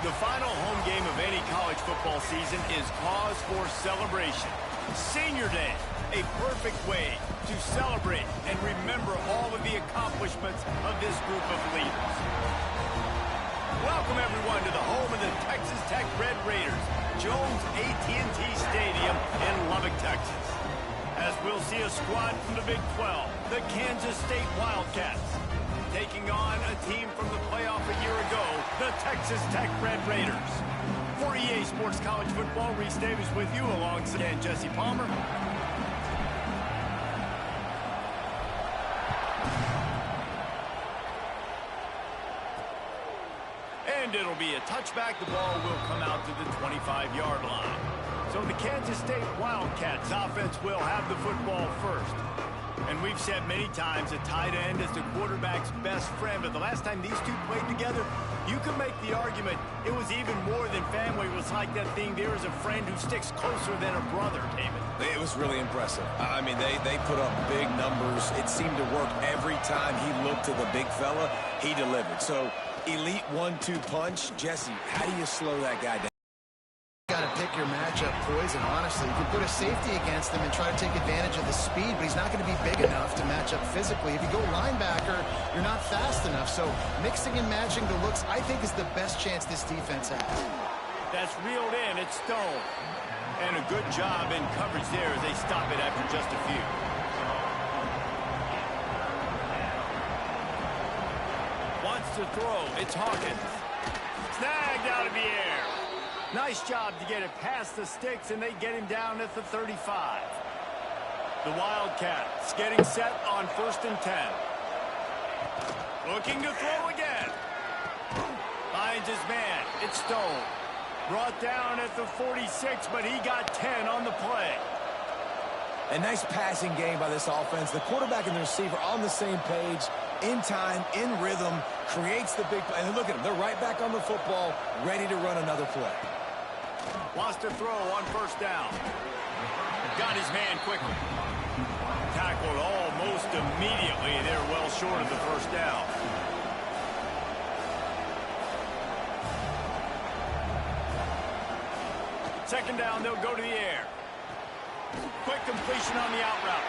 The final home game of any college football season is cause for celebration. Senior Day, a perfect way to celebrate and remember all of the accomplishments of this group of leaders. Welcome, everyone, to the home of the Texas Tech Red Raiders, Jones AT&T Stadium in Lubbock, Texas. As we'll see a squad from the Big 12, the Kansas State Wildcats, taking on a team from the playoff a year ago, the Texas Tech Red Raiders. For EA Sports College Football, Reese Davis with you alongside Jesse Palmer. And it'll be a touchback. The ball will come out to the 25-yard line. So the Kansas State Wildcats offense will have the football first. And we've said many times a tight end is the quarterback's best friend. But the last time these two played together, you can make the argument it was even more than family. It was like that thing, there is a friend who sticks closer than a brother, David. It was really impressive. I mean, they put up big numbers. It seemed to work every time he looked to the big fella. He delivered. So, elite 1-2 punch. Jesse, how do you slow that guy down? Got to pick your matchup poison, honestly. You can put a safety against him and try to take advantage of the speed, but he's not going to be big enough to match up physically. If you go linebacker, you're not fast enough. So mixing and matching the looks, I think, is the best chance this defense has. That's reeled in. It's Stone. And a good job in coverage there as they stop it after just a few. Wants to throw. It's Hawkins. Snagged out of the air. Nice job to get it past the sticks, and they get him down at the 35. The Wildcats getting set on 1st and 10. Looking to throw again. Finds his man. It's Stone. Brought down at the 46, but he got 10 on the play. A nice passing game by this offense. The quarterback and the receiver on the same page, in time, in rhythm, creates the big play. And look at them. They're right back on the football, ready to run another play. Wants to throw on 1st down. Got his man quickly. Tackled almost immediately. They're well short of the 1st down. Second down, they'll go to the air. Quick completion on the out route.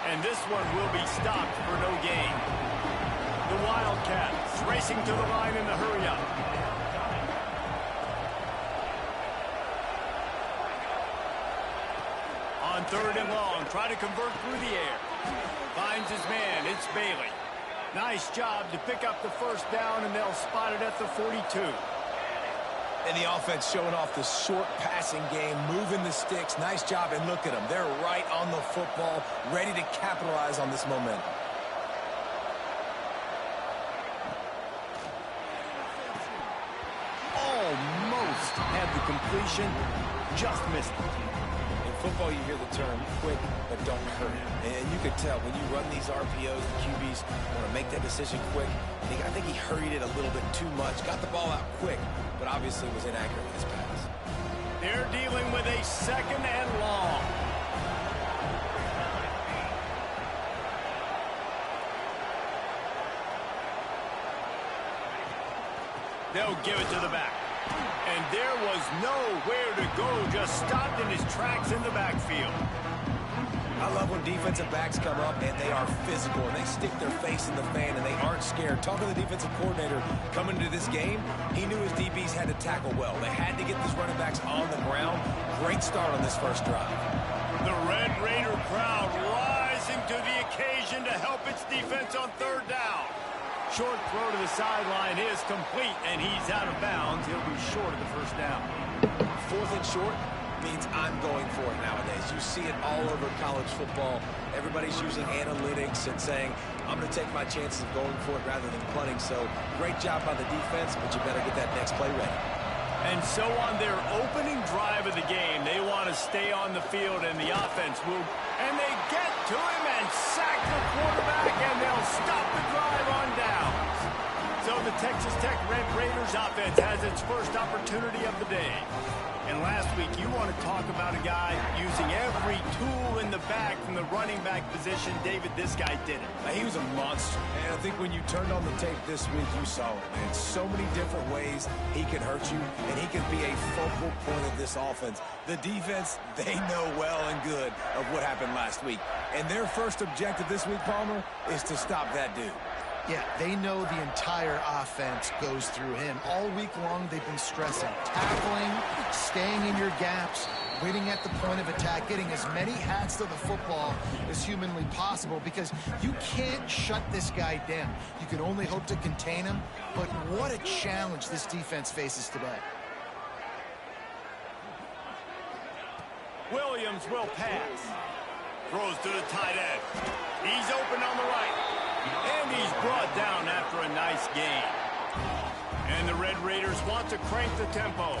And this one will be stopped for no gain. The Wildcats racing to the line in the hurry-up. On 3rd and long, try to convert through the air. Finds his man. It's Bailey. Nice job to pick up the 1st down, and they'll spot it at the 42. And the offense showing off the short passing game, moving the sticks. Nice job, and look at them. They're right on the football, ready to capitalize on this momentum. Almost had the completion, just missed it. In football, you hear the term quick, but don't hurt it. And you could tell when you run these RPOs, the QBs want to make that decision quick. I think he hurried it a little bit too much, got the ball out quick, but obviously was inaccurate with his pass. They're dealing with a 2nd and long. They'll give it to the back. And there was nowhere to go, just stopped in his tracks in the backfield. I love when defensive backs come up and they are physical and they stick their face in the fan and they aren't scared. Talking to the defensive coordinator coming into this game, he knew his DBs had to tackle well. They had to get these running backs on the ground. Great start on this 1st drive. The Red Raider crowd rising to the occasion to help its defense on 3rd down. Short throw to the sideline is complete, and he's out of bounds. He'll be short of the 1st down. 4th and short means I'm going for it nowadays. You see it all over college football. Everybody's using analytics and saying, I'm going to take my chances of going for it rather than punting. So great job by the defense, but you better get that next play ready. And so on their opening drive of the game, they want to stay on the field, and the offense will. And they get to him and sack the quarterback, and they'll stop the drive on downs. So the Texas Tech Red Raiders offense has its first opportunity of the day. And last week, you want to talk about a guy using every tool in the bag from the running back position. David, this guy did it. He was a monster. And I think when you turned on the tape this week, you saw it, man. So many different ways he can hurt you, and he can be a focal point of this offense. The defense, they know well and good of what happened last week. And their first objective this week, Palmer, is to stop that dude. Yeah, they know the entire offense goes through him. All week long, they've been stressing tackling, staying in your gaps, waiting at the point of attack, getting as many hats to the football as humanly possible, because you can't shut this guy down. You can only hope to contain him, but what a challenge this defense faces today. Williams will pass. Throws to the tight end. He's open on the right. And he's brought down after a nice gain. And the Red Raiders want to crank the tempo.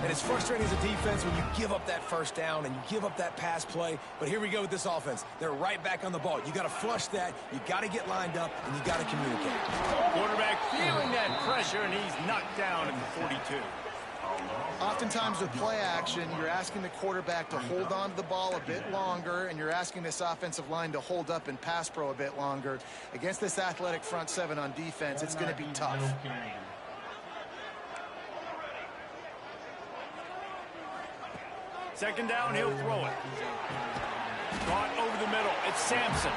And it's frustrating as a defense when you give up that first down and you give up that pass play. But here we go with this offense. They're right back on the ball. You got to flush that. You got to get lined up, and you got to communicate. Quarterback feeling that pressure, and he's knocked down at the 42. Oftentimes with play action, you're asking the quarterback to hold on to the ball a bit longer, and you're asking this offensive line to hold up in pass pro a bit longer. Against this athletic front seven on defense, it's going to be tough. Second down, he'll throw it. Caught over the middle. It's Sampson.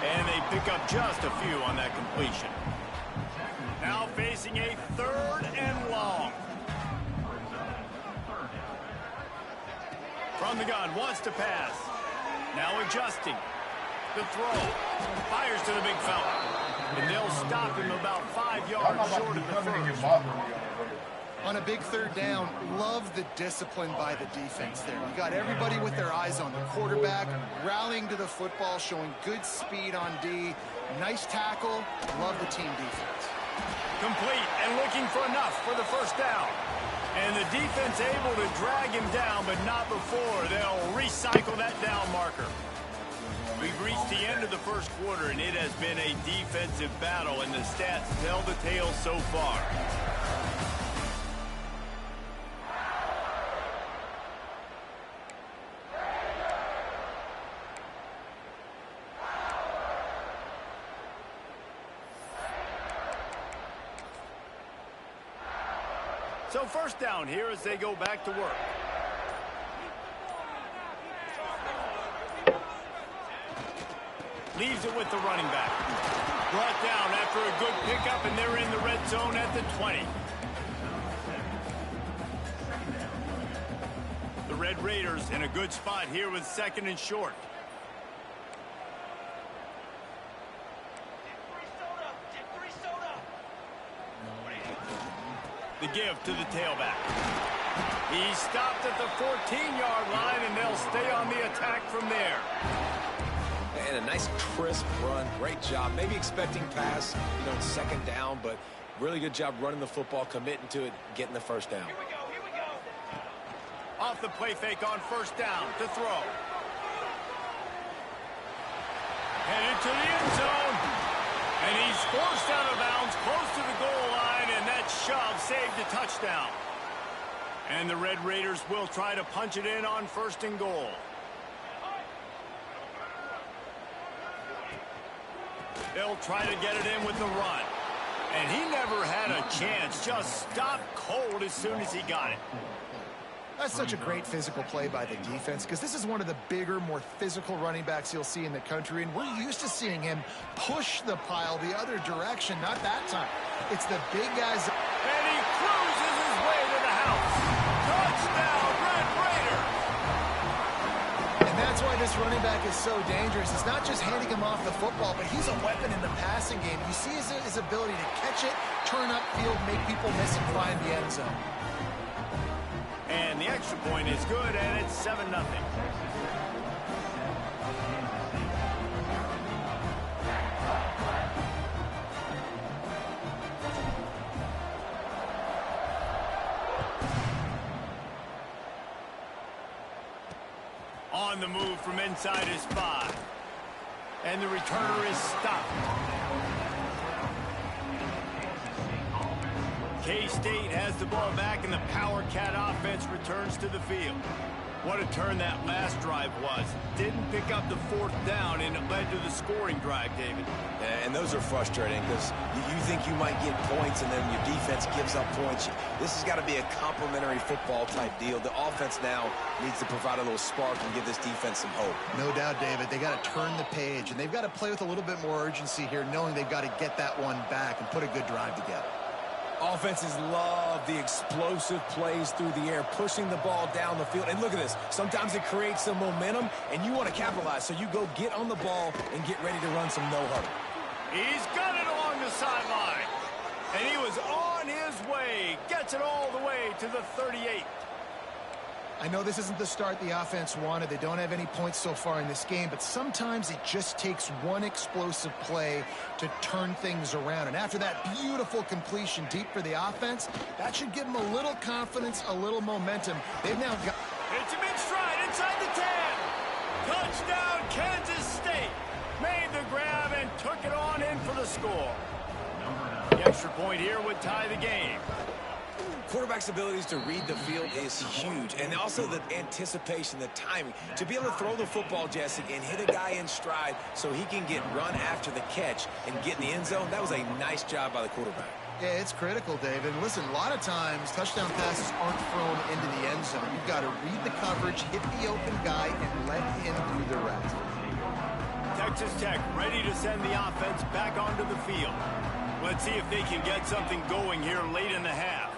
And they pick up just a few on that completion. Now facing a 3rd and long. From the gun, wants to pass. Now adjusting. The throw. Fires to the big fella. And they'll stop him about 5 yards short of the first. On a big 3rd down, love the discipline by the defense there. You got everybody with their eyes on the quarterback, rallying to the football, showing good speed on D. Nice tackle. Love the team defense. Complete and looking for enough for the first down. And the defense able to drag him down, but not before they'll recycle that down marker. We've reached the end of the first quarter, and it has been a defensive battle, and the stats tell the tale so far. So first down here as they go back to work. Leaves it with the running back. Brought down after a good pickup, and they're in the red zone at the 20. The Red Raiders in a good spot here with 2nd and short. The give to the tailback. He stopped at the 14-yard line, and they'll stay on the attack from there. And a nice crisp run. Great job. Maybe expecting pass, 2nd down, but really good job running the football, committing to it, getting the first down. Here we go. Off the play fake on first down to throw. Headed to the end zone. And he's forced out of bounds close to the goal line, and that shove saved a touchdown. And the Red Raiders will try to punch it in on 1st and goal. They'll try to get it in with the run. And he never had a chance. Just stopped cold as soon as he got it. That's such a great physical play by the defense, because this is one of the bigger, more physical running backs you'll see in the country, and we're used to seeing him push the pile the other direction. Not that time. It's the big guys. And he cruises his way to the house. Touchdown, Red Raider! And that's why this running back is so dangerous. It's not just handing him off the football, but he's a weapon in the passing game. You see his ability to catch it, turn upfield, make people miss, and find the end zone. And the extra point is good, and it's 7-0. On the move from inside his 5. And the returner is stopped. K-State has the ball back, and the Power Cat offense returns to the field. What a turn that last drive was. Didn't pick up the fourth down, and it led to the scoring drive, David. Yeah, and those are frustrating because you think you might get points, and then your defense gives up points. This has got to be a complementary football type deal. The offense now needs to provide a little spark and give this defense some hope. No doubt, David. They got to turn the page, and they've got to play with a little bit more urgency here, knowing they've got to get that one back and put a good drive together. Offenses love the explosive plays through the air, pushing the ball down the field. And look at this. Sometimes it creates some momentum, and you want to capitalize. So you go get on the ball and get ready to run some no-huddle. He's got it along the sideline. And he was on his way. Gets it all the way to the 38. I know this isn't the start the offense wanted. They don't have any points so far in this game, but sometimes it just takes one explosive play to turn things around. And after that beautiful completion deep for the offense, that should give them a little confidence, a little momentum. They've now got... It's a mid-stride inside the 10. Touchdown, Kansas State. Made the grab and took it on in for the score. The extra point here would tie the game. Quarterback's abilities to read the field is huge, and also the anticipation, the timing. To be able to throw the football, Jesse, and hit a guy in stride so he can get run after the catch and get in the end zone, that was a nice job by the quarterback. Yeah, it's critical, David. Listen, a lot of times touchdown passes aren't thrown into the end zone. You've got to read the coverage, hit the open guy, and let him do the rest. Texas Tech ready to send the offense back onto the field. Let's see if they can get something going here late in the half.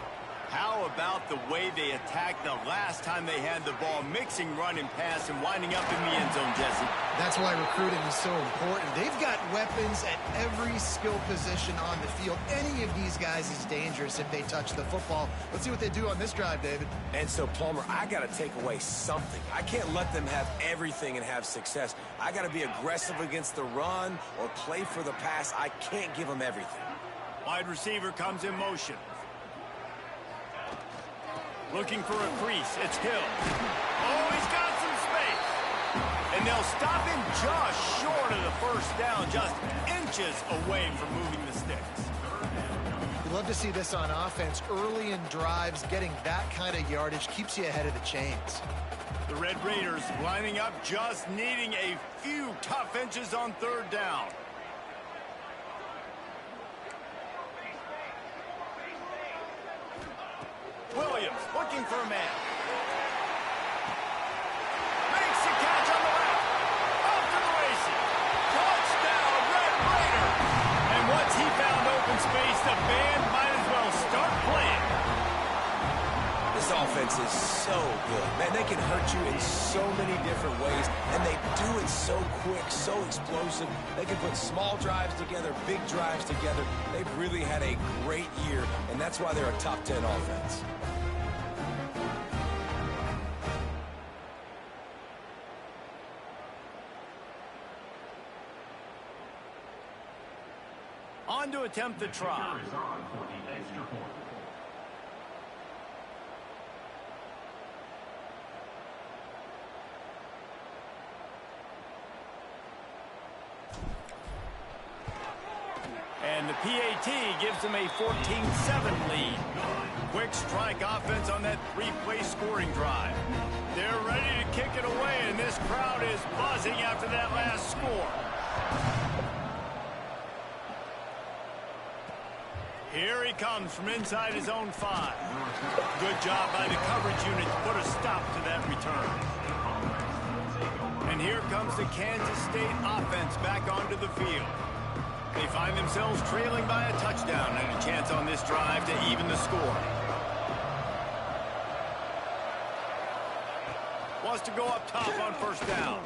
How about the way they attacked the last time they had the ball, mixing run and pass and winding up in the end zone, Jesse? That's why recruiting is so important. They've got weapons at every skill position on the field. Any of these guys is dangerous if they touch the football. Let's see what they do on this drive, David. And so, Palmer, I got to take away something. I can't let them have everything and have success. I got to be aggressive against the run or play for the pass. I can't give them everything. Wide receiver comes in motion. Looking for a crease. It's Hill. Oh, he's got some space. And they'll stop him just short of the first down, just inches away from moving the sticks. You love to see this on offense. Early in drives, getting that kind of yardage keeps you ahead of the chains. The Red Raiders lining up, just needing a few tough inches on third down. Williams looking for a man. Makes the catch on the left. Off to the races. Touchdown, Red Raider. And once he found open space, the band might as well start playing. This offense is so good. Man, they can hurt you in so many different ways, and they do it so quick, so explosive. They can put small drives together, big drives together. They've really had a great year, and that's why they're a top 10 offense. On to attempt the try. And the PAT gives them a 14-7 lead. Quick strike offense on that three-play scoring drive. They're ready to kick it away, and this crowd is buzzing after that last score. Here he comes from inside his own 5. Good job by the coverage unit to put a stop to that return. And here comes the Kansas State offense back onto the field. They find themselves trailing by a touchdown and a chance on this drive to even the score. Wants to go up top on first down.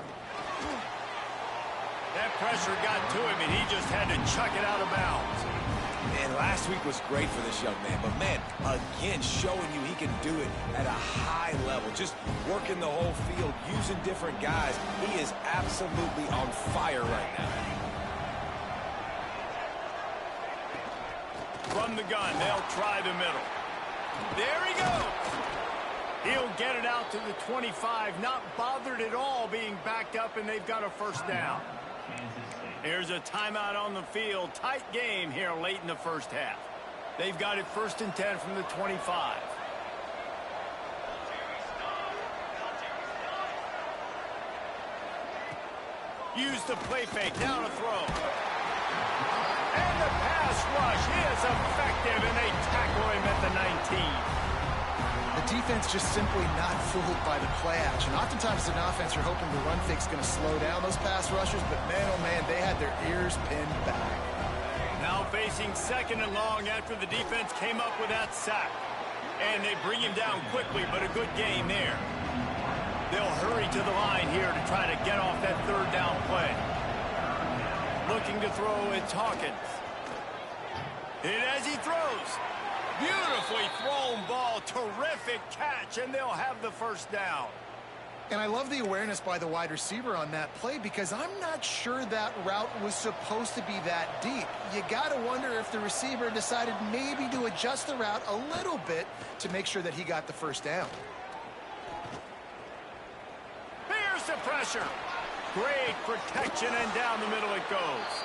That pressure got to him, and he just had to chuck it out of bounds. Man, last week was great for this young man, but man, again, showing you he can do it at a high level, just working the whole field, using different guys. He is absolutely on fire right now. From the gun, they'll try the middle. There he goes. He'll get it out to the 25, not bothered at all being backed up, and they've got a first down. Here's a timeout on the field. Tight game here late in the first half. They've got it 1st and 10 from the 25. Use the play fake, down to throw. And the pass rush is effective, and they tackle him at the 19. The defense just simply not fooled by the play action. Oftentimes, as an offense, you're hoping the run fake's going to slow down those pass rushers, but man, oh man, they had their ears pinned back. Now facing 2nd and long after the defense came up with that sack. And they bring him down quickly, but a good game there. They'll hurry to the line here to try to get off that 3rd down play. Looking to throw, it's Hawkins. And as he throws, beautifully thrown ball, terrific catch, and they'll have the 1st down. And I love the awareness by the wide receiver on that play because I'm not sure that route was supposed to be that deep. You got to wonder if the receiver decided maybe to adjust the route a little bit to make sure that he got the 1st down. Here's the pressure. Great protection, and down the middle it goes.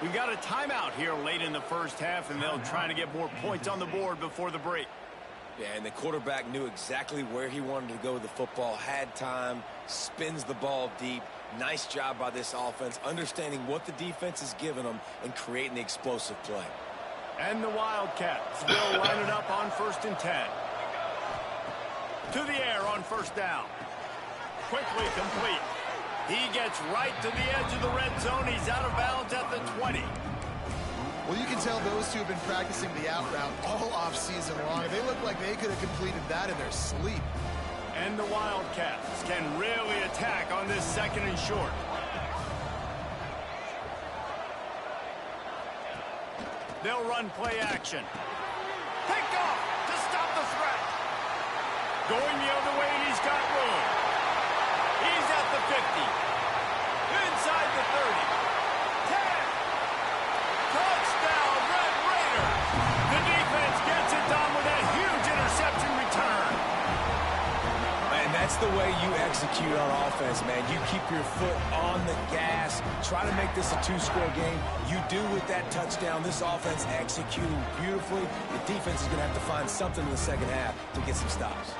We got a timeout here late in the 1st half, and they'll try to get more points on the board before the break. Yeah, and the quarterback knew exactly where he wanted to go with the football, had time, spins the ball deep. Nice job by this offense, understanding what the defense is giving them and creating the explosive play. And the Wildcats will line it up on 1st and 10. To the air on 1st down. Quickly complete. He gets right to the edge of the red zone. He's out of bounds at the 20. Well, you can tell those two have been practicing the out route all offseason long. They look like they could have completed that in their sleep. And the Wildcats can really attack on this 2nd and short. They'll run play action. Picked off to stop the threat. Going the other way, and he's got room. He's at the 50. Inside the 30. 10. Touchdown, Red Raiders. The defense gets it done with a huge interception return. And that's the way you execute on offense, man. You keep your foot on the gas. Try to make this a 2-score game. You do with that touchdown. This offense executing beautifully. The defense is going to have to find something in the 2nd half to get some stops.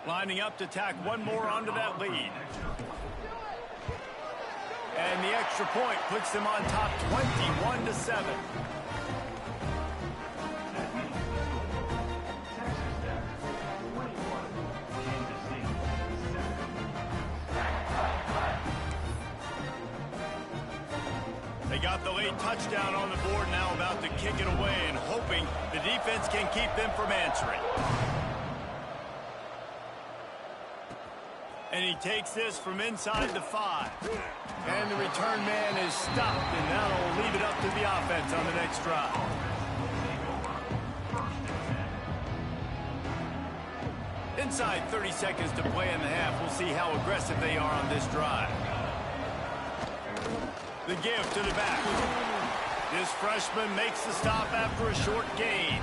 Lining up to tack one more onto that lead. And the extra point puts them on top 21-7. They got the late touchdown on the board, now about to kick it away and hoping the defense can keep them from answering. And he takes this from inside the 5. And the return man is stopped, and that'll leave it up to the offense on the next drive. Inside 30 seconds to play in the half. We'll see how aggressive they are on this drive. The give to the back. This freshman makes the stop after a short gain.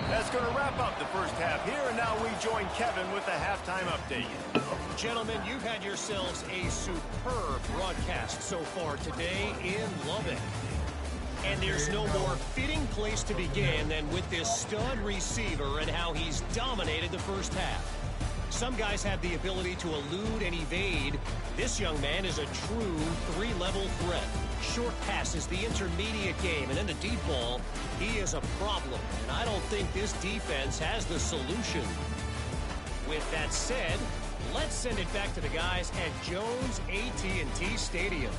That's going to wrap up the 1st half here, and now we join Kevin with the halftime update. Gentlemen, you've had yourselves a superb broadcast so far today in Lubbock. And there's no more fitting place to begin than with this stud receiver and how he's dominated the 1st half. Some guys have the ability to elude and evade. This young man is a true 3-level threat. Short passes, the intermediate game, and then the deep ball, he is a problem. And I don't think this defense has the solution. With that said, let's send it back to the guys at Jones AT&T Stadium.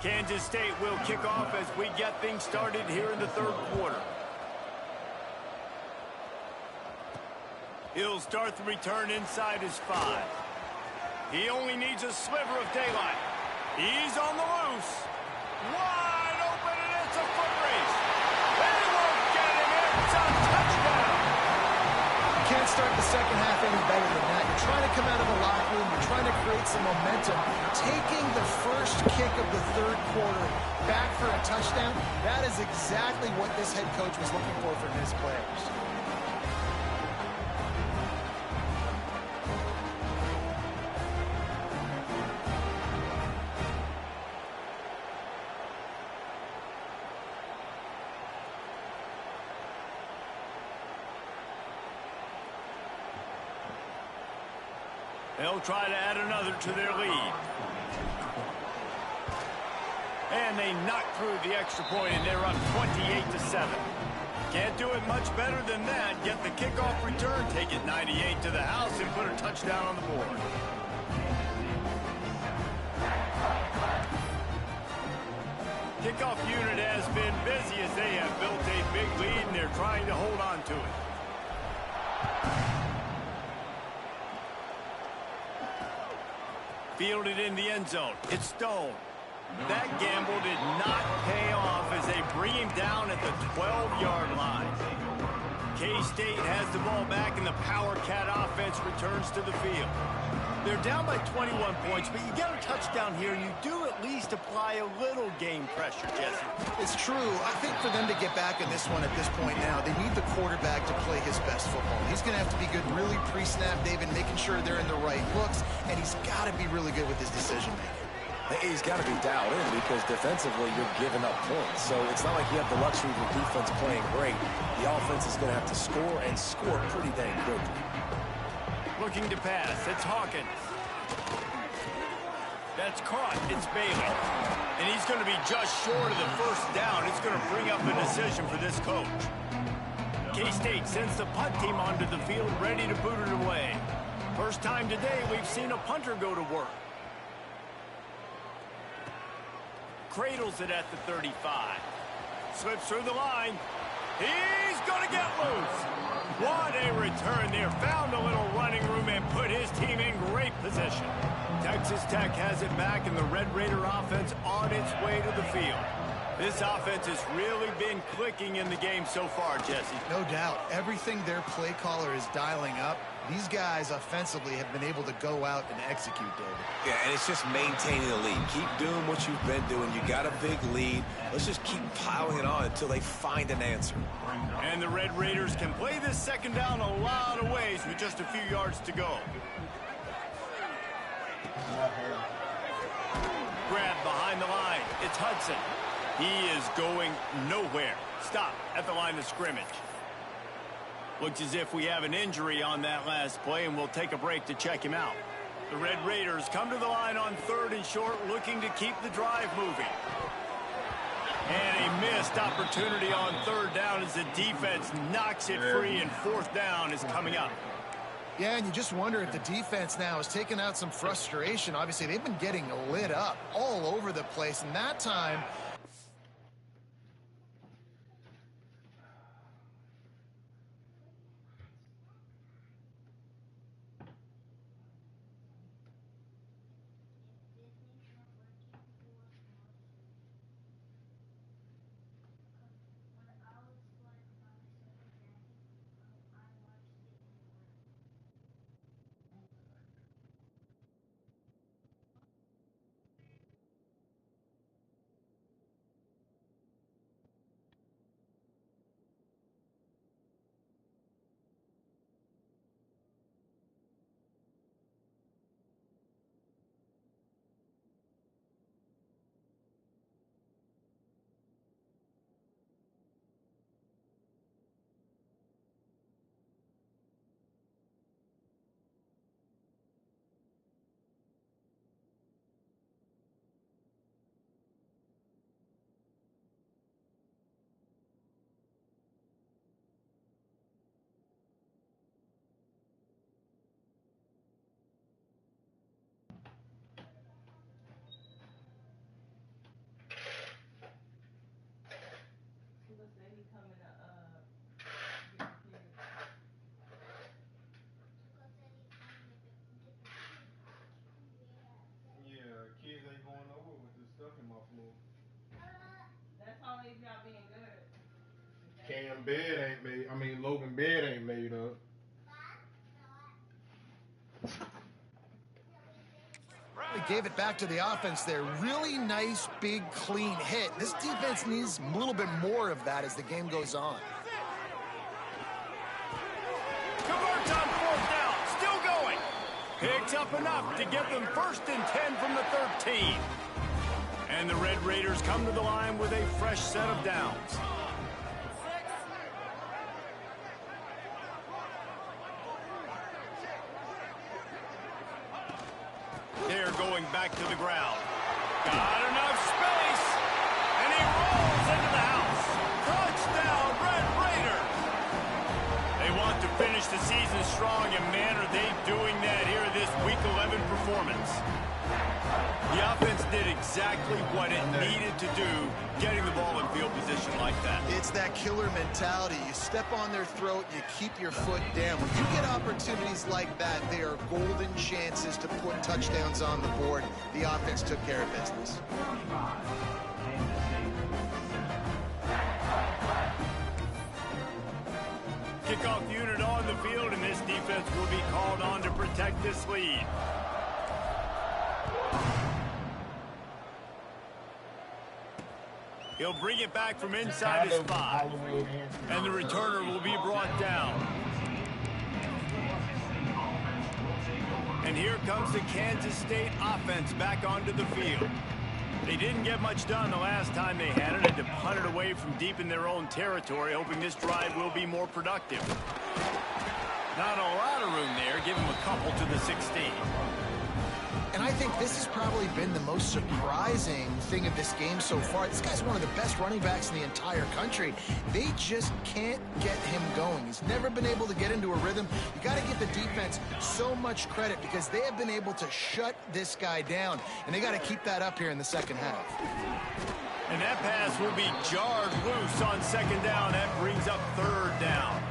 Kansas State will kick off as we get things started here in the third quarter. He'll start the return inside his 5. He only needs a sliver of daylight. He's on the loose. Wide open, and it's a foot race. They won't get him. It's a touchdown. You can't start the second half any better than that. You're trying to come out of the locker room. You're trying to create some momentum. Taking the first kick of the third quarter back for a touchdown, that is exactly what this head coach was looking for from his players. They'll try to add another to their lead. And they knock through the extra point, and they're up 28-7. Can't do it much better than that. Get the kickoff return, take it 98 to the house, and put a touchdown on the board. Kickoff unit has been busy as they have built a big lead, and they're trying to hold on to it. Fielded in the end zone. It's Stone. That gamble did not pay off as they bring him down at the 12-yard line. K-State has the ball back, and the Power Cat offense returns to the field. They're down by 21 points, but you get a touchdown here, you do at least apply a little game pressure, Jesse. It's true. I think for them to get back in this one at this point now, they need the quarterback to play his best football. He's going to have to be good really pre-snap, David, making sure they're in the right looks, and he's got to be really good with his decision-making. He's got to be dialed in because defensively you're giving up points. So it's not like you have the luxury of your defense playing great. The offense is going to have to score and score pretty dang quickly. Looking to pass. It's Hawkins. That's caught. It's Bailey. And he's going to be just short of the first down. It's going to bring up a decision for this coach. K-State sends the punt team onto the field ready to boot it away. First time today we've seen a punter go to work. Cradles it at the 35. Slips through the line. He's going to get loose. What a return there. Found a little running room and put his team in great position. Texas Tech has it back, and the Red Raider offense on its way to the field. This offense has really been clicking in the game so far, Jesse. No doubt. Everything their play caller is dialing up, these guys offensively have been able to go out and execute, David. Yeah, and it's just maintaining the lead. Keep doing what you've been doing. You got a big lead. Let's just keep piling it on until they find an answer. And the Red Raiders can play this second down a lot of ways with just a few yards to go. Grab behind the line. It's Hudson. He is going nowhere. Stop at the line of scrimmage. Looks as if we have an injury on that last play, and we'll take a break to check him out. The Red Raiders come to the line on 3rd and short, looking to keep the drive moving. And a missed opportunity on 3rd down as the defense knocks it free, and 4th down is coming up. Yeah, and you just wonder if the defense now is taking out some frustration. Obviously, they've been getting lit up all over the place, and that time Cam bed ain't made. I mean, Logan bed ain't made up. He gave it back to the offense there. Really nice, big, clean hit. This defense needs a little bit more of that as the game goes on. Converts on 4th down. Still going. Picks up enough to get them 1st and 10 from the 13. And the Red Raiders come to the line with a fresh set of downs. They're going back to the ground. Got enough space. And he rolls into the house. Touchdown, Red Raiders. They want to finish the season strong, and man, are they doing that here in this Week 11 performance. The offense did exactly what it needed to do, getting the ball in field position like that. It's that killer mentality. You step on their throat, you keep your foot down. When you get opportunities like that, they are golden chances to put touchdowns on the board. The offense took care of business. Kickoff unit on the field, and this defense will be called on to protect this lead. He'll bring it back from inside his 5. And the returner will be brought down. And here comes the Kansas State offense back onto the field. They didn't get much done the last time they had it. Had to punt it away from deep in their own territory, hoping this drive will be more productive. Not a lot of room there. Give him a couple to the 16. And I think this has probably been the most surprising thing of this game so far. This guy's one of the best running backs in the entire country. They just can't get him going. He's never been able to get into a rhythm. You got to give the defense so much credit because they have been able to shut this guy down. And they got to keep that up here in the second half. And that pass will be jarred loose on 2nd down. That brings up 3rd down.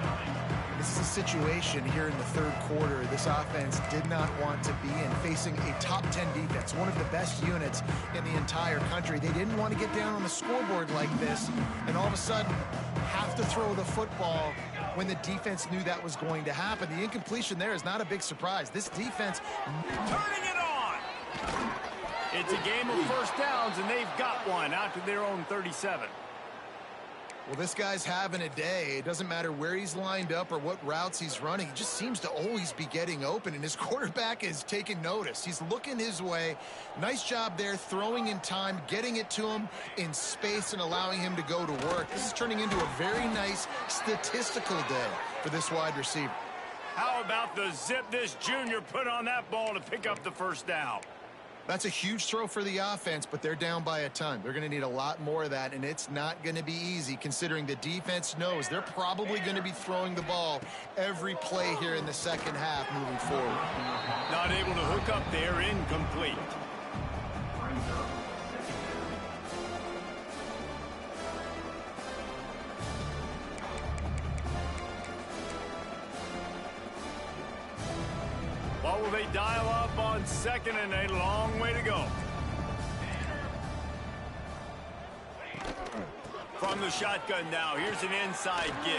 This is a situation here in the 3rd quarter this offense did not want to be in, facing a top 10 defense, one of the best units in the entire country. They didn't want to get down on the scoreboard like this and all of a sudden have to throw the football when the defense knew that was going to happen. The incompletion there is not a big surprise. This defense turning it on. It's a game of 1st downs, and they've got one out to their own 37. Well, this guy's having a day. It doesn't matter where he's lined up or what routes he's running. He just seems to always be getting open, and his quarterback is taking notice. He's looking his way. Nice job there, throwing in time, getting it to him in space and allowing him to go to work. This is turning into a very nice statistical day for this wide receiver. How about the zip this junior put on that ball to pick up the 1st down? That's a huge throw for the offense, but they're down by a ton. They're going to need a lot more of that, and it's not going to be easy considering the defense knows they're probably going to be throwing the ball every play here in the second half moving forward. Not able to hook up there, incomplete. What will they dial up on 2nd and a long way to go? From the shotgun now, here's an inside give.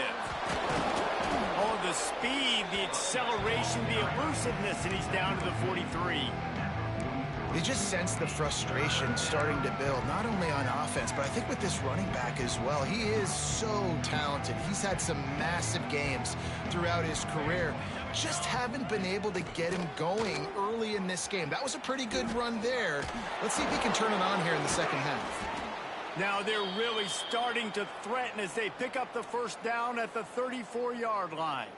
Oh, the speed, the acceleration, the elusiveness, and he's down to the 43. You just sense the frustration starting to build, not only on offense, but I think with this running back as well. He is so talented. He's had some massive games throughout his career. Just haven't been able to get him going early in this game. That was a pretty good run there. Let's see if he can turn it on here in the second half. Now they're really starting to threaten as they pick up the 1st down at the 34-yard line.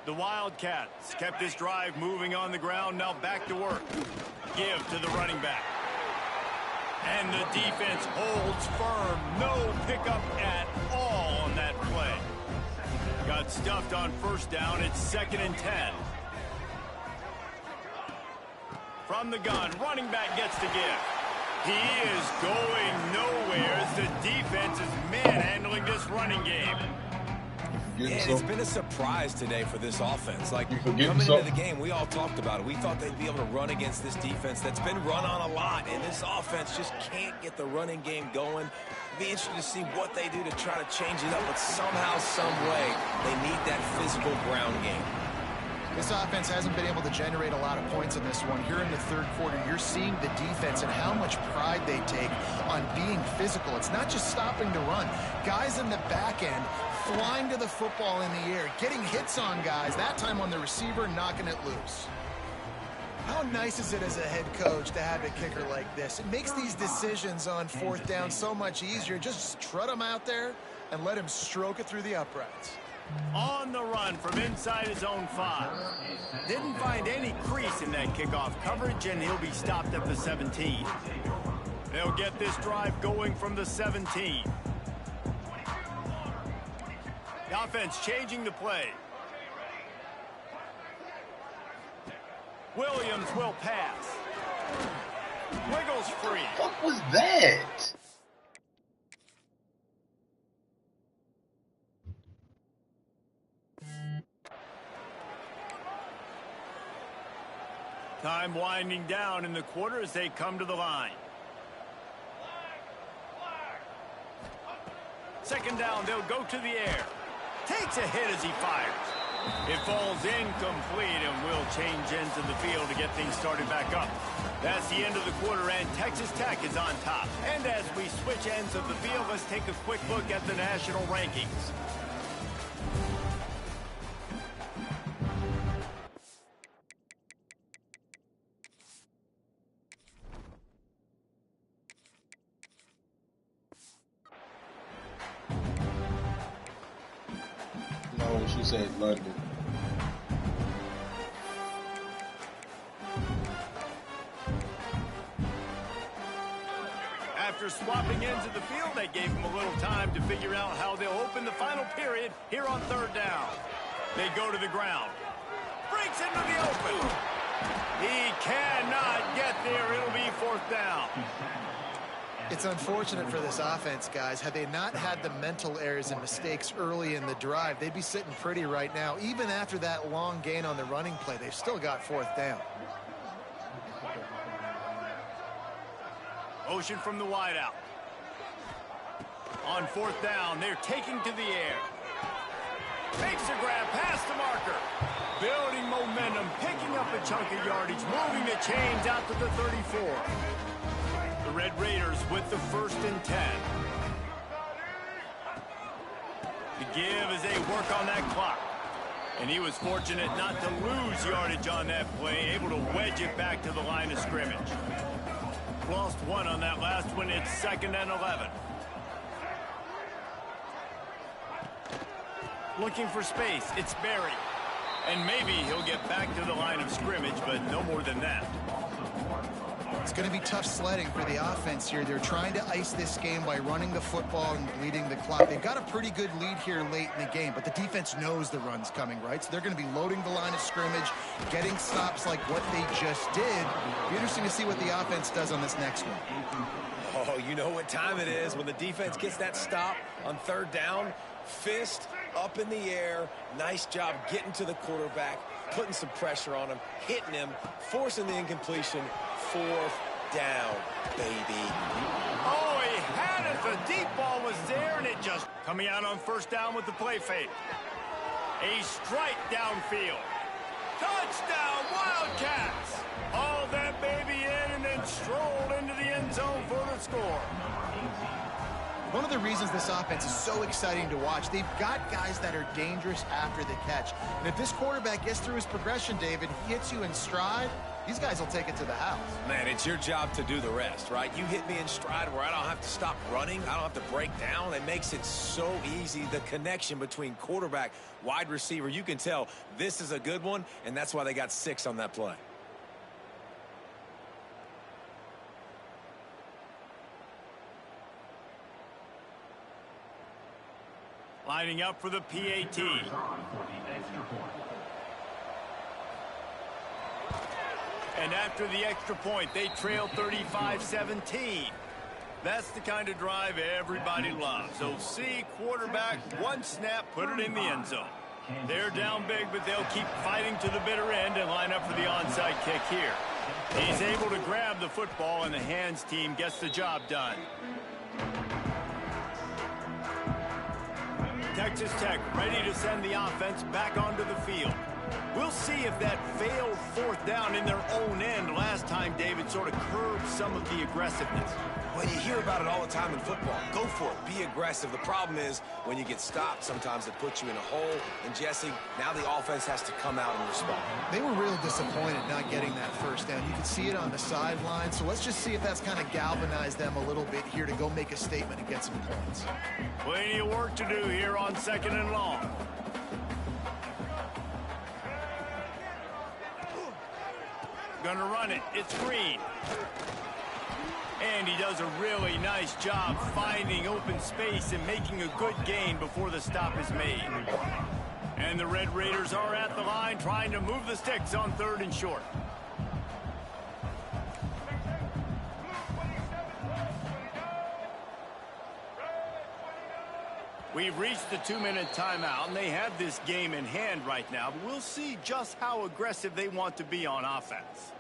The Wildcats kept this drive moving on the ground. Now back to work. Give to the running back. And the defense holds firm. No pickup at all on that play. Got stuffed on 1st down. It's 2nd and 10. From the gun, running back gets the give. He is going nowhere as the defense is manhandling this running game. And it's been a surprise today for this offense. Like, coming something? into the game, we all talked about it. We thought they'd be able to run against this defense that's been run on a lot, and this offense just can't get the running game going. It'll be interesting to see what they do to try to change it up, but somehow, some way, they need that physical ground game. This offense hasn't been able to generate a lot of points in this one. Here in the third quarter, you're seeing the defense and how much pride they take on being physical. It's not just stopping the run. Guys in the back end flying to the football in the air, getting hits on guys, that time on the receiver, knocking it loose. How nice is it as a head coach to have a kicker like this? It makes these decisions on fourth down so much easier. Just trot them out there and let him stroke it through the uprights. On the run from inside his own 5. Didn't find any crease in that kickoff coverage, and he'll be stopped at the 17. They'll get this drive going from the 17. The offense changing the play. Williams will pass. Wiggles free. What was that? Time winding down in the quarter as they come to the line. Second down, they'll go to the air. Takes a hit as he fires. It falls incomplete and will change ends of the field to get things started back up. That's the end of the quarter, and Texas Tech is on top. And as we switch ends of the field, let's take a quick look at the national rankings. No, she said London. After swapping ends of the field, they gave him a little time to figure out how they'll open the final period here on third down. They go to the ground. Breaks into the open. He cannot get there. It'll be fourth down. It's unfortunate for this offense, guys. Had they not had the mental errors and mistakes early in the drive, they'd be sitting pretty right now. Even after that long gain on the running play, they've still got fourth down. Motion from the wideout. On fourth down, they're taking to the air. Makes a grab past the marker. Building momentum, picking up a chunk of yardage, moving the chains out to the 34. The Red Raiders with the 1st and 10. The give as they work on that clock. And he was fortunate not to lose yardage on that play, able to wedge it back to the line of scrimmage. Lost one on that last one. It's 2nd and 11. Looking for space. It's Berry. And maybe he'll get back to the line of scrimmage, but no more than that. It's going to be tough sledding for the offense here. They're trying to ice this game by running the football and bleeding the clock. They've got a pretty good lead here late in the game, but the defense knows the run's coming, right? So they're going to be loading the line of scrimmage, getting stops like what they just did. It'll be interesting to see what the offense does on this next one. Oh, you know what time it is when the defense gets that stop on third down. Fist up in the air. Nice job getting to the quarterback, putting some pressure on him, hitting him, forcing the incompletion. Fourth down, baby. Oh, he had it. The deep ball was there, and it just coming out on first down with the play fake. A strike downfield. Touchdown, Wildcats. Haul that baby in and then stroll into the end zone for the score. One of the reasons this offense is so exciting to watch, they've got guys that are dangerous after the catch. And if this quarterback gets through his progression, David, he hits you in stride, these guys will take it to the house. Man, it's your job to do the rest, right? You hit me in stride where I don't have to stop running. I don't have to break down. It makes it so easy. The connection between quarterback, wide receiver, you can tell this is a good one, and that's why they got 6 on that play. Lining up for the PAT. And after the extra point, they trail 35-17. That's the kind of drive everybody loves. So see, quarterback, one snap, put it in the end zone. They're down big, but they'll keep fighting to the bitter end and line up for the onside kick here. He's able to grab the football, and the hands team gets the job done. Texas Tech ready to send the offense back onto the field. We'll see if that failed fourth down in their own end last time, David, sort of curbed some of the aggressiveness. Well, you hear about it all the time in football. Go for it. Be aggressive. The problem is when you get stopped, sometimes it puts you in a hole. And, Jesse, now the offense has to come out and respond. They were real disappointed not getting that first down. You could see it on the sideline. So let's just see if that's kind of galvanized them a little bit here to go make a statement and get some points. Plenty of work to do here on 2nd and long. Gonna run it. It's Green. And he does a really nice job finding open space and making a good gain before the stop is made. And the Red Raiders are at the line trying to move the sticks on 3rd and short. We've reached the 2-minute timeout, and they have this game in hand right now, but we'll see just how aggressive they want to be on offense.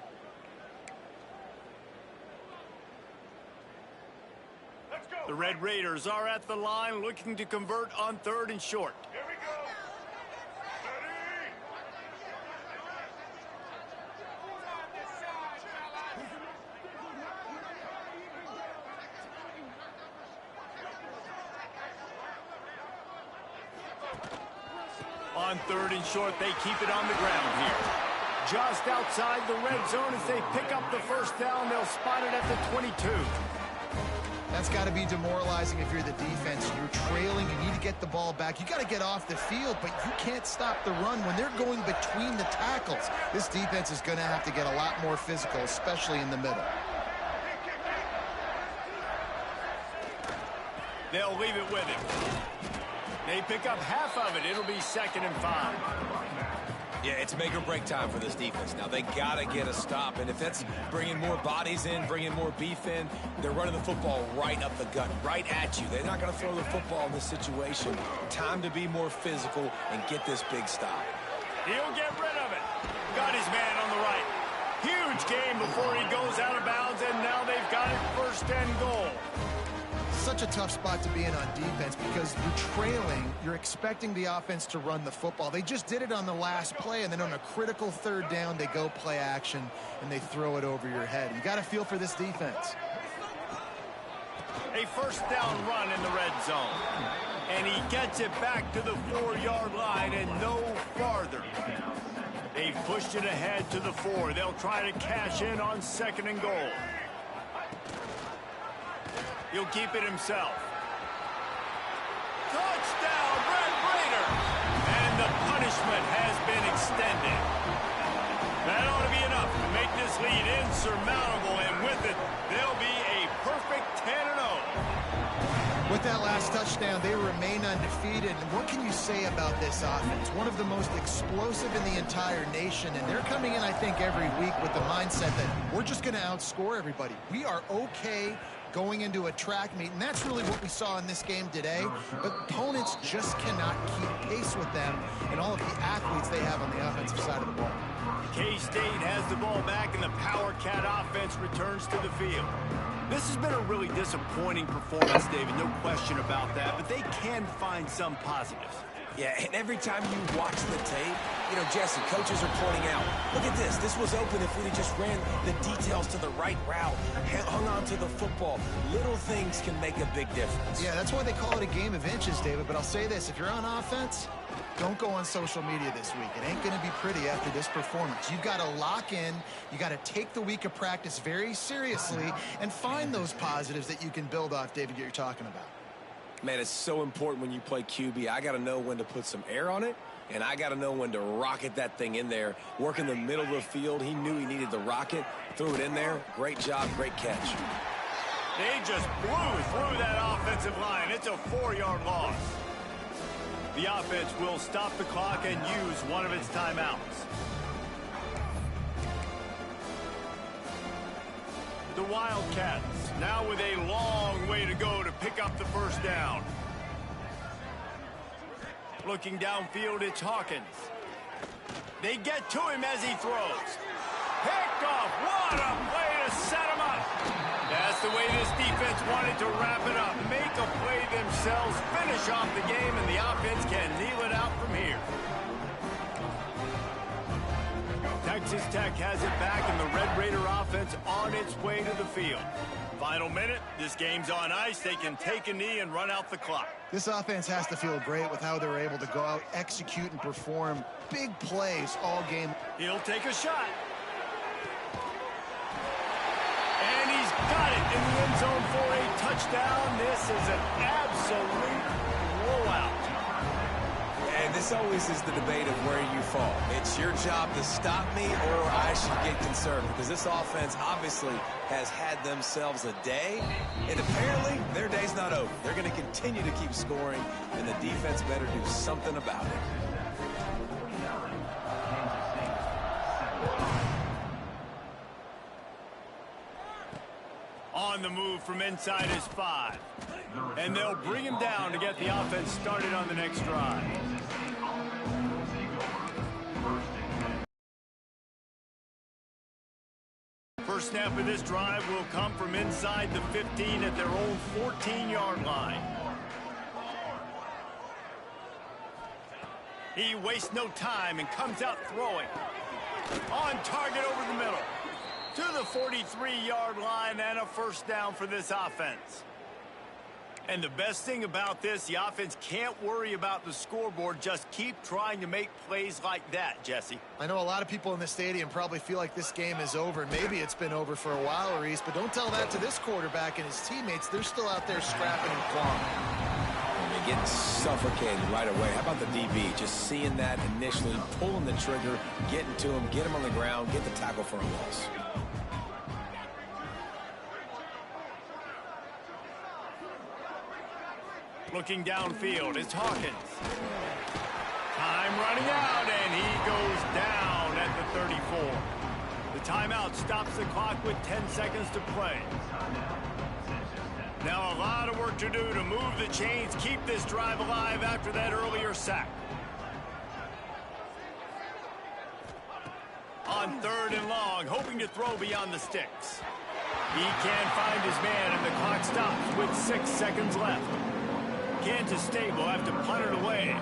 The Red Raiders are at the line looking to convert on 3rd and short. Here we go. On 3rd and short, they keep it on the ground here. Just outside the red zone as they pick up the first down. They'll spot it at the 22. That's got to be demoralizing if you're the defense. You're trailing. You need to get the ball back. You got to get off the field, but you can't stop the run when they're going between the tackles. This defense is going to have to get a lot more physical, especially in the middle. They'll leave it with him. They pick up half of it. It'll be 2nd and 5. Yeah, it's make or break time for this defense. Now, they got to get a stop, and if that's bringing more bodies in, bringing more beef in, they're running the football right up the gut, right at you. They're not going to throw the football in this situation. Time to be more physical and get this big stop. He'll get rid of it. Got his man on the right. Huge game before he goes out of bounds, and now they've got it 1st and goal. Such a tough spot to be in on defense because you're trailing. You're expecting the offense to run the football. They just did it on the last play, and then on a critical 3rd down, they go play action, and they throw it over your head. You got to feel for this defense. A 1st down run in the red zone. And he gets it back to the 4-yard line and no farther. They've pushed it ahead to the 4. They'll try to cash in on 2nd and goal. He'll keep it himself. Touchdown, Red Raider! And the punishment has been extended. That ought to be enough to make this lead insurmountable, and with it, they'll be a perfect 10-0. With that last touchdown, they remain undefeated. And what can you say about this offense? One of the most explosive in the entire nation, and they're coming in, I think, every week with the mindset that we're just going to outscore everybody. We are okay going into a track meet, and that's really what we saw in this game today. But opponents just cannot keep pace with them and all of the athletes they have on the offensive side of the ball. K-State has the ball back, and the Power Cat offense returns to the field. This has been a really disappointing performance, David, no question about that, but they can find some positives. Yeah, and every time you watch the tape, you know, Jesse, coaches are pointing out, look at this. This was open if we just ran the details to the right route, hung on to the football. Little things can make a big difference. Yeah, that's why they call it a game of inches, David. But I'll say this, if you're on offense, don't go on social media this week. It ain't going to be pretty after this performance. You've got to lock in. You got to take the week of practice very seriously and find those positives that you can build off, David, that you're talking about. Man, it's so important when you play QB. I got to know when to put some air on it, and I got to know when to rocket that thing in there. Work in the middle of the field. He knew he needed the rocket. Threw it in there. Great job, great catch. They just blew through that offensive line. It's a 4-yard loss. The offense will stop the clock and use one of its timeouts. The Wildcats now with a long go to pick up the first down. Looking downfield, it's Hawkins. They get to him as he throws. Picked off. What a play to set him up. That's the way this defense wanted to wrap it up. Make a play themselves, finish off the game, and the offense can kneel it out from here. Texas Tech has it back, and the Red Raider offense on its way to the field. Final minute, this game's on ice. They can take a knee and run out the clock. This offense has to feel great with how they were able to go out, execute, and perform big plays all game. He'll take a shot. And he's got it in the end zone for a touchdown. This is an absolute blowout. And this always is the debate of where you fall. It's your job to stop me, or I should get concerned, because this offense obviously has had themselves a day, and apparently their day's not over. They're going to continue to keep scoring, and the defense better do something about it. On the move from inside his 5. And they'll bring him down to get the offense started on the next drive. First snap of this drive will come from inside the 15 at their own 14-yard line. He wastes no time and comes out throwing. On target over the middle. To the 43-yard line, and a first down for this offense. And the best thing about this, the offense can't worry about the scoreboard. Just keep trying to make plays like that, Jesse. I know a lot of people in the stadium probably feel like this game is over, and maybe it's been over for a while, Reese, but don't tell that to this quarterback and his teammates. They're still out there scrapping and clawing. And they're getting suffocated right away. How about the DB? Just seeing that initially, pulling the trigger, getting to him, get him on the ground, get the tackle for a loss. Looking downfield, it's Hawkins. Time running out, and he goes down at the 34. The timeout stops the clock with 10 seconds to play. Now a lot of work to do to move the chains, keep this drive alive after that earlier sack. On 3rd and long, hoping to throw beyond the sticks. He can't find his man, and the clock stops with 6 seconds left. Kansas State will have to punt it away.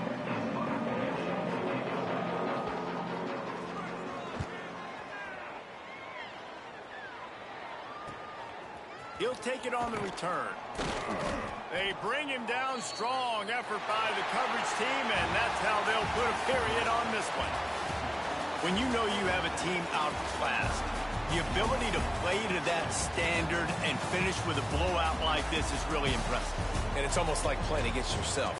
He'll take it on the return. They bring him down. Strong effort by the coverage team, and that's how they'll put a period on this one. When you know you have a team outclassed, the ability to play to that standard and finish with a blowout like this is really impressive. And it's almost like playing against yourself.